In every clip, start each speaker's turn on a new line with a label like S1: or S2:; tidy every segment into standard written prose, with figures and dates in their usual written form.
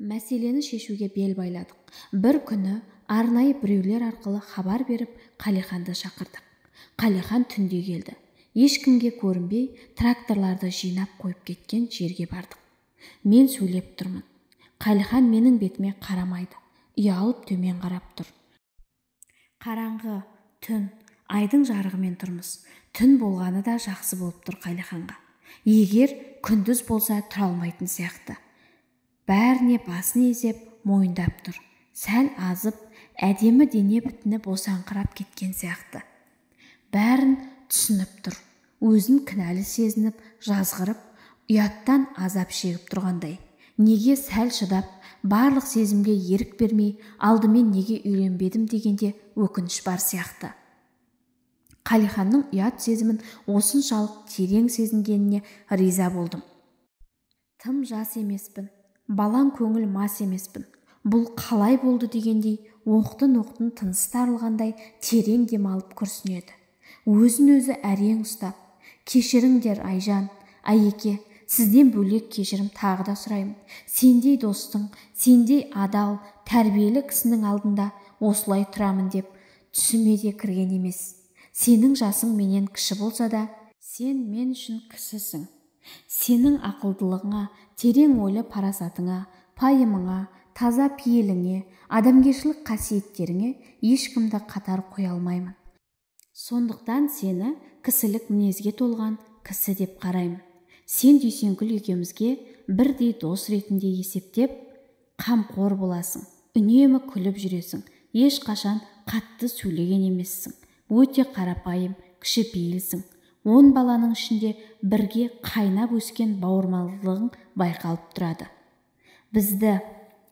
S1: Мәселені шешуге бел байладық. Бір күні арнайы біреулер арқылы хабар беріп Қалиханды шақырдық. Қалихан түнде келді. Ешкімге көрінбей тракторларды жинап қойып кеткен жерге бардық. Мен сөйлеп тұрмын. Қалихан менің бетіме қарамайды. Ұялып төмен қарап тұр. Қараңғы, түн, айдың жарығымен тұрмыз. Түн болғаны да жақсы болып тұр Қалиханға. Егер күндіз болса тұра алмайтын сияқты. Бәріне басын изеп, мойындап тұр. Сәл азып, әдемі дене бітіні босаңқырап кеткен сияқты. Бәрін түсініп тұр. Өзін кінәлі сезініп, жазғырып, ұяттан азап шегіп тұрғандай. Неге сәл шыдап, барлық сезімге ерік бермей, алдымен неге үйленбедім дегенде өкініш бар сияқты. Қалиханның ұят сезімін осыншалық терең сезінгеніне риза болдым. Тым жас емеспін, балаң көңіл мас емеспін. Бұл қалай болды дегендей, оқтын-оқтын тынысы тарылғандай терең демалып күрсінеді. Өзін-өзі әрең ұстап, кешіріңдер Айжан, Айеке, сізден бөлек кешірім тағы да сұраймын. Сендей достың, сендей адал, тәрбиелі кісінің алдында осылай тұрамын деп түсіме де кірген емес. Сенің жасың менен кіші болса да, сен мен үшін кісісің. Сенің ақылдылығыңа, терең ойлы парасатыңа, пайымыңа, таза пейіліңе, адамгершілік қасиеттеріңе ешкімді қатар қоя алмаймын. Сондықтан сені кісілік мінезге толған кісі деп қараймын. Сен Дүйсенкүл екеумізге бірдей дос ретінде есептеп, қамқор боласың, үнемі күліп жүресің, ешқашан қатты сөйлеген емессің, өте қарапайым, кішіпейілсің. 10 баланың ішінде бірге қайнап өскен бауырмалдығың байқалып тұрады. Бізді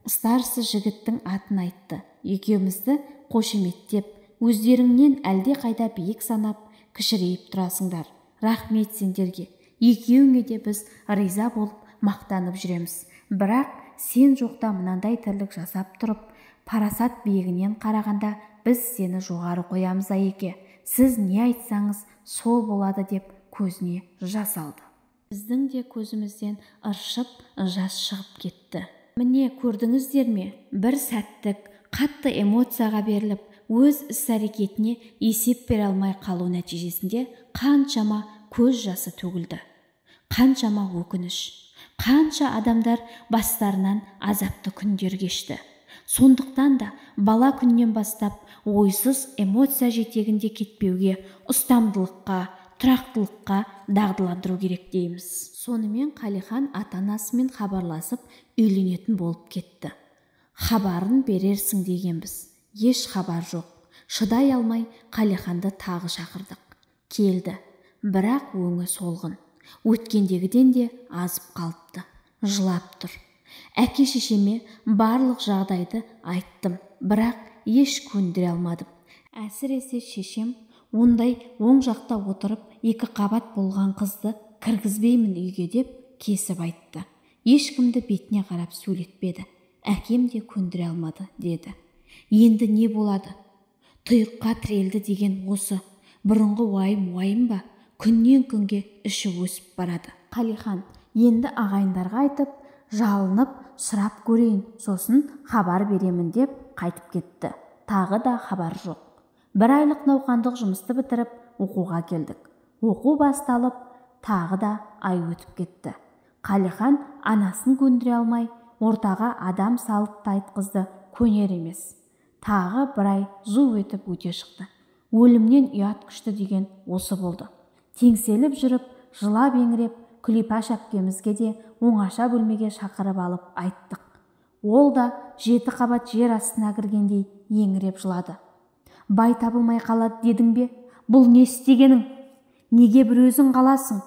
S1: старсы жігіттің атын айтты, екеумізді қошеметтеп, өздеріңнен әлде қайда биік санап, кішірейіп тұрасыңдар. Рахмет сендерге. Екеуіңе де біз риза болып мақтанып жүреміз. Бірақ сен жоқта мынандай тірлік жасап тұрып, парасат биігінен қарағанда біз сені жоғары қоямыз Айеке. Сіз не айтсаңыз сол болады деп көзіне жас алды. Біздің де көзімізден ыршып жас шығып кетті. Міне көрдіңіздер ме? Бір сәттік, қатты эмоцияға беріліп, өз іс-әрекетіне есеп бере алмай қалу нәтижесінде қаншама көз жасы төгілді. Қаншама өкініш, қанша адамдар бастарынан азапты күндер кешті. Сондықтан да бала күннен бастап ойсыз эмоция жетегінде кетпеуге, ұстамдылыққа, тұрақтылыққа дағдыландыру керек дейміз. Сонымен Қалихан ата-анасымен хабарласып үйленетін болып кетті. Хабарын берерсің дегенбіз. Еш хабар жоқ. Шыдай алмай Қалиханды тағы шақырдық. Келді, бірақ өңі солғын. Өткендегіден де азып қалыпты. Жылап тұр. Әке-шешеме барлық жағдайды айттым, бірақ еш көндіре алмадым. Әсіресе шешем ондай оң жақта отырып, 2 қабат болған қызды кіргізбеймін үйге деп кесіп айтты. Ешкімді бетіне қарап сөйлетпеді. Әкем де көндіре алмады деді. Енді не болады? Тұйыққа тірелді деген осы. Бұрынғы уайым ба? Күннен күнге іші өсіп барады. Қалихан енді ағайындарға айтып, жалынып, сұрап көрейін, сосын хабар беремін деп қайтып кетті. Тағы да хабар жоқ. 1 айлық науқандық жұмысты бітіріп, оқуға келдік. Оқу басталып, тағы да ай өтіп кетті. Қалихан анасын көндіре алмай, ортаға адам салып айтқызды, көнер емес. Тағы 1 ай зу өтіп өте шықты. Өлімнен ұят күшті деген осы болды. Теңселіп жүріп, жылап еңіреп, Күлипаш әпкемізге де оңаша бөлмеге шақырып алып айттық. Ол да 7 қабат жер астына кіргендей еңіреп жылады. Бай табылмай қалады дедің бе? Бұл не істегенің? Неге бір өзің қаласың?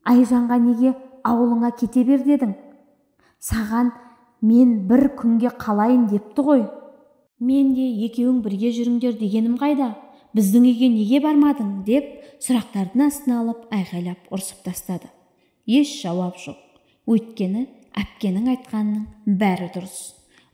S1: Айжанға неге ауылыңа кете бер дедің? Саған мен 1 күнге қалайын депті ғой. Мен де екеуің бірге жүріңдер дегенім қайда? Біздің үйге неге бармадың деп сұрақтардың астына алып айғайлап ұрсып тастады. Еш жауап жоқ. Өйткені әпкенің айтқанының бәрі дұрыс.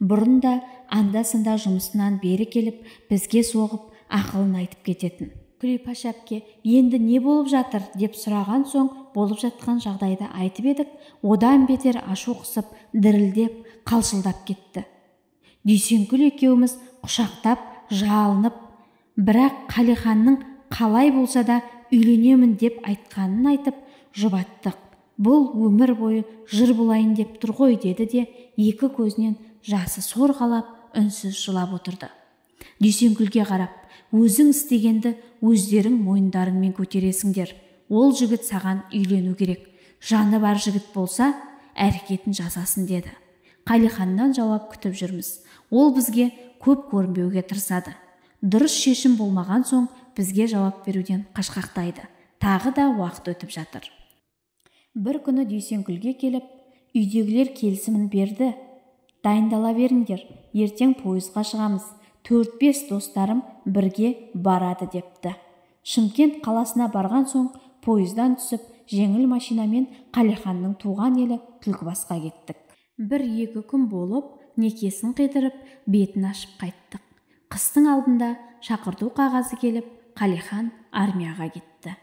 S1: Бұрын да анда-санда жұмысынан бері келіп, бізге соғып, ақылын айтып кететін. Күлипаш әпке, енді не болып жатыр деп сұраған соң, болып жатқан жағдайды айтып едік, одан бетер ашу қысып, дірілдеп, қалшылдап кетті. Дүйсенкүл екеуміз құшақтап, жалынып, бірақ Қалиханның қалай болса да үйленемін деп айтқанын айтып жұбаттық. Бұл өмір бойы жыр болайын деп тұр ғой, деді де екі көзінен жасы сорғалап үнсіз жылап отырды. Дүйсенкүлге қарап, өзің істегенді өздерің мойындарыңмен көтересіңдер. Ол жігіт саған үйлену керек. Жаны бар жігіт болса, әрекетін жасасын, деді. Қалиханнан жауап күтіп жүрміз. Ол бізге көп көрінбеуге тырысады. Дұрыс шешім болмаған соң бізге жауап беруден қашқақтайды. Тағы да уақыт өтіп жатыр. Бір күні Дүйсенкүлге келіп, үйдегілер келісімін берді. Дайындала беріңдер, ертең пойызға шығамыз. 4-5 достарым бірге барады, депті. Шымкент қаласына барған соң пойыздан түсіп, жеңіл машинамен Қалиханның туған елі Түлкібасқа кеттік. 1-2 күн болып, некесін қидырып, бетін ашып қайттық. Қыстың алдында шақырту қағазы келіп, Қалихан армияға кетті.